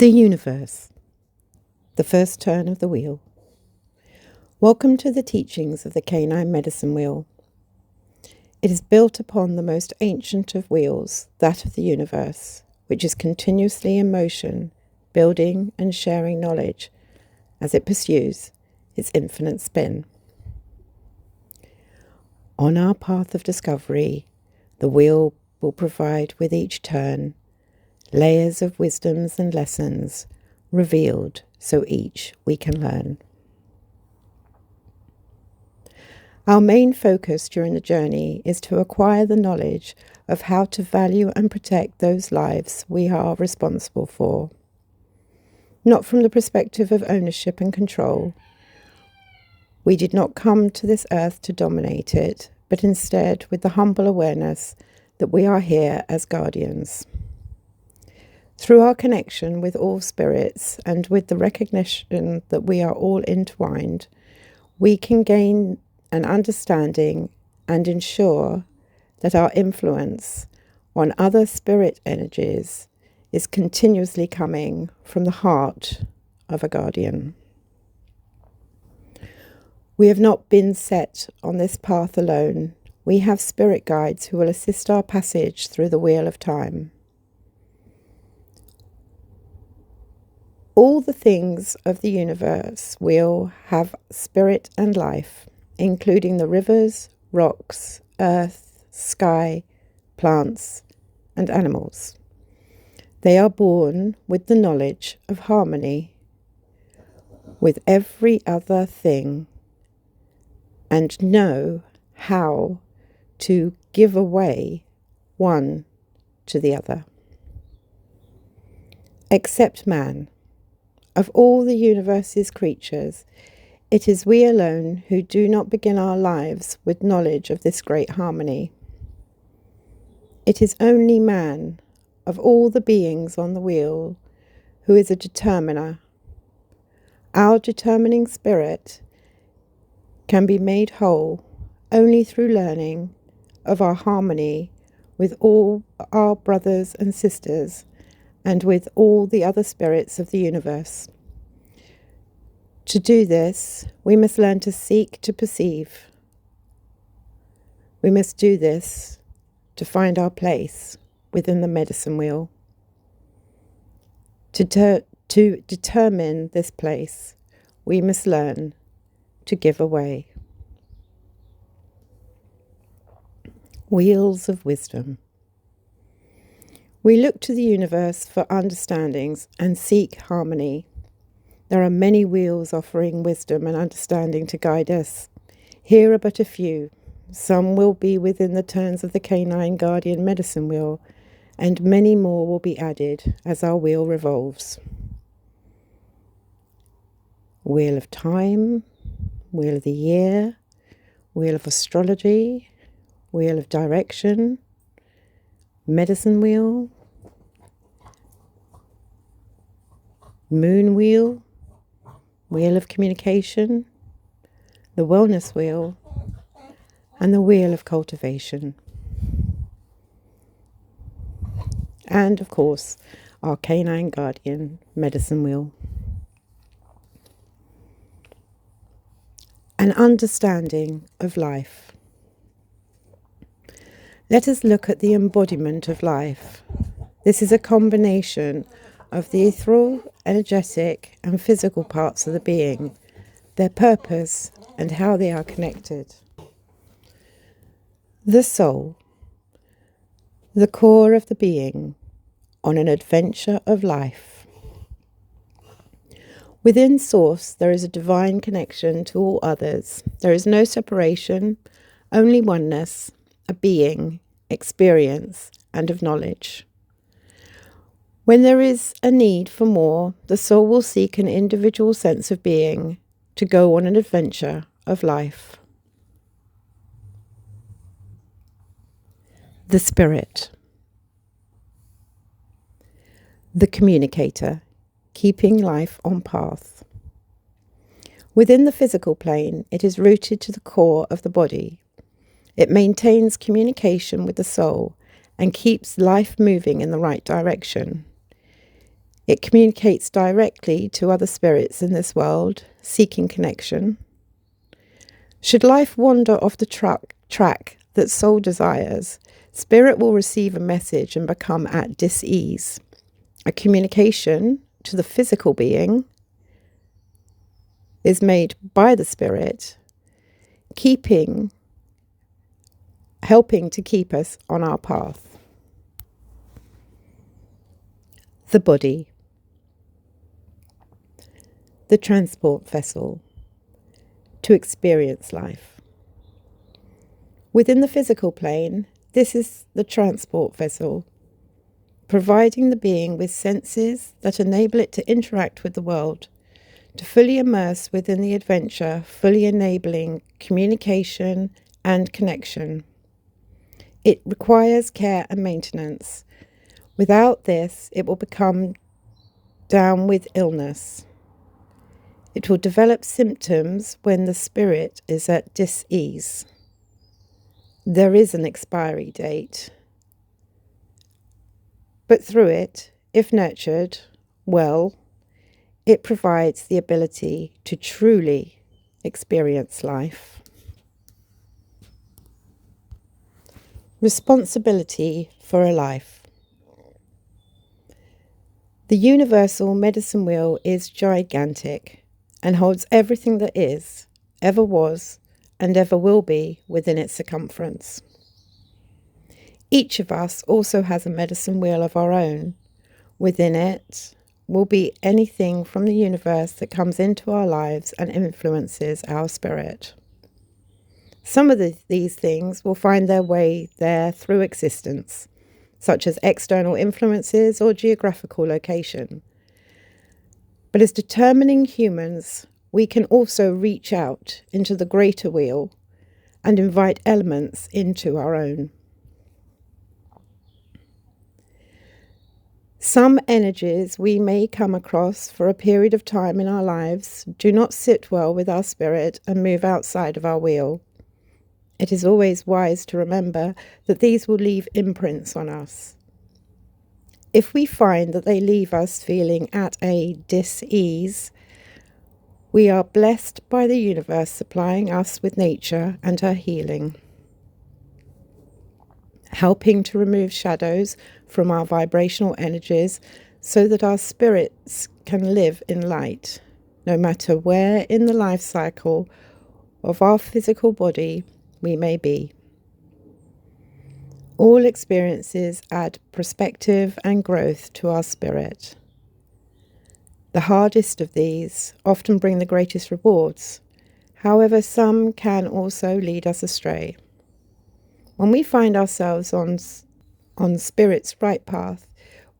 The universe, the first turn of the wheel. Welcome to the teachings of the Canine Medicine Wheel. It is built upon the most ancient of wheels, that of the universe, which is continuously in motion, building and sharing knowledge as it pursues its infinite spin. On our path of discovery, the wheel will provide with each turn layers of wisdoms and lessons revealed so each we can learn. Our main focus during the journey is to acquire the knowledge of how to value and protect those lives we are responsible for. Not from the perspective of ownership and control. We did not come to this earth to dominate it, but instead with the humble awareness that we are here as guardians. Through our connection with all spirits and with the recognition that we are all entwined, we can gain an understanding and ensure that our influence on other spirit energies is continuously coming from the heart of a guardian. We have not been set on this path alone. We have spirit guides who will assist our passage through the wheel of time. All the things of the universe wheel have spirit and life, including the rivers, rocks, earth, sky, plants, and animals. They are born with the knowledge of harmony with every other thing and know how to give away one to the other. Except man. Of all the universe's creatures, it is we alone who do not begin our lives with knowledge of this great harmony. It is only man, of all the beings on the wheel, who is a determiner. Our determining spirit can be made whole only through learning of our harmony with all our brothers and sisters and with all the other spirits of the universe. To do this, we must learn to seek to perceive. We must do this to find our place within the medicine wheel. To determine this place, we must learn to give away. Wheels of wisdom. We look to the universe for understandings and seek harmony. There are many wheels offering wisdom and understanding to guide us. Here are but a few. Some will be within the turns of the Canine Guardian Medicine Wheel, and many more will be added as our wheel revolves. Wheel of Time, Wheel of the Year, Wheel of Astrology, Wheel of Direction, Medicine Wheel, Moon Wheel, Wheel of Communication, the Wellness Wheel, and the Wheel of Cultivation. And, of course, our Canine Guardian Medicine Wheel. An understanding of life. Let us look at the embodiment of life. This is a combination of the ethereal, energetic, and physical parts of the being, their purpose, and how they are connected. The soul, the core of the being, on an adventure of life. Within Source, there is a divine connection to all others. There is no separation, only oneness, a being, experience, and of knowledge. When there is a need for more, the soul will seek an individual sense of being to go on an adventure of life. The spirit. The communicator, keeping life on path. Within the physical plane, it is rooted to the core of the body. It maintains communication with the soul and keeps life moving in the right direction. It communicates directly to other spirits in this world, seeking connection. Should life wander off the track that soul desires, spirit will receive a message and become at dis-ease. A communication to the physical being is made by the spirit, helping to keep us on our path. The body. The transport vessel to experience life. Within the physical plane, this is the transport vessel, providing the being with senses that enable it to interact with the world, to fully immerse within the adventure, fully enabling communication and connection. It requires care and maintenance. Without this, it will become down with illness. It will develop symptoms when the spirit is at dis-ease. There is an expiry date, but through it, if nurtured well, it provides the ability to truly experience life. Responsibility for a life. The universal medicine wheel is gigantic and holds everything that is, ever was, and ever will be within its circumference. Each of us also has a medicine wheel of our own. Within it will be anything from the universe that comes into our lives and influences our spirit. Some of these things will find their way there through existence, such as external influences or geographical location. But as determining humans, we can also reach out into the greater wheel and invite elements into our own. Some energies we may come across for a period of time in our lives do not sit well with our spirit and move outside of our wheel. It is always wise to remember that these will leave imprints on us. If we find that they leave us feeling at a dis-ease, we are blessed by the universe supplying us with nature and her healing, helping to remove shadows from our vibrational energies so that our spirits can live in light, no matter where in the life cycle of our physical body we may be. All experiences add perspective and growth to our spirit. The hardest of these often bring the greatest rewards. However, some can also lead us astray. When we find ourselves on Spirit's right path,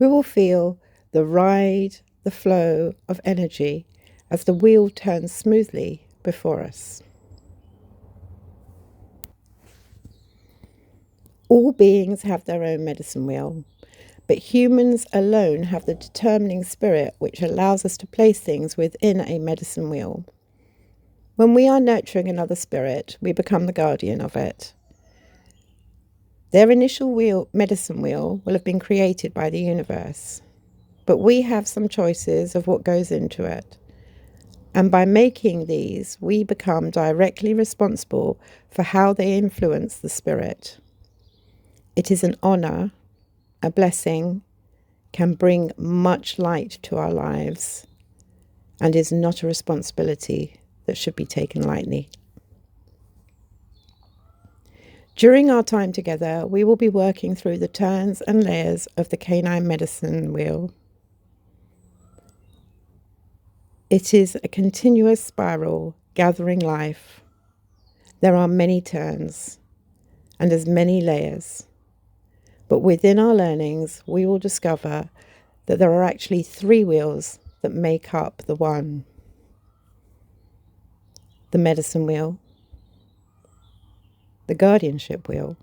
we will feel the ride, the flow of energy as the wheel turns smoothly before us. All beings have their own medicine wheel, but humans alone have the determining spirit which allows us to place things within a medicine wheel. When we are nurturing another spirit, we become the guardian of it. Their initial medicine wheel will have been created by the universe, but we have some choices of what goes into it. And by making these, we become directly responsible for how they influence the spirit. It is an honor, a blessing, can bring much light to our lives, and is not a responsibility that should be taken lightly. During our time together, we will be working through the turns and layers of the canine medicine wheel. It is a continuous spiral gathering life. There are many turns and as many layers. But within our learnings, we will discover that there are actually 3 wheels that make up the one. The medicine wheel, the guardianship wheel,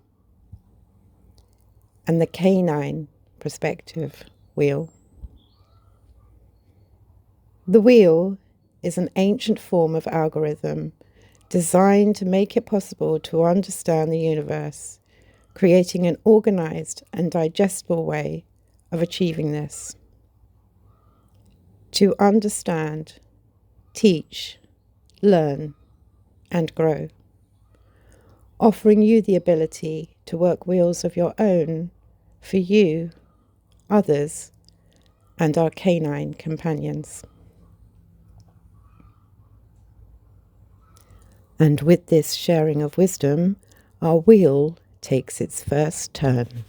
and the canine perspective wheel. The wheel is an ancient form of algorithm designed to make it possible to understand the universe, creating an organized and digestible way of achieving this. to understand, teach, learn, and grow, offering you the ability to work wheels of your own for you, others, and our canine companions. And with this sharing of wisdom, our wheel takes its first turn.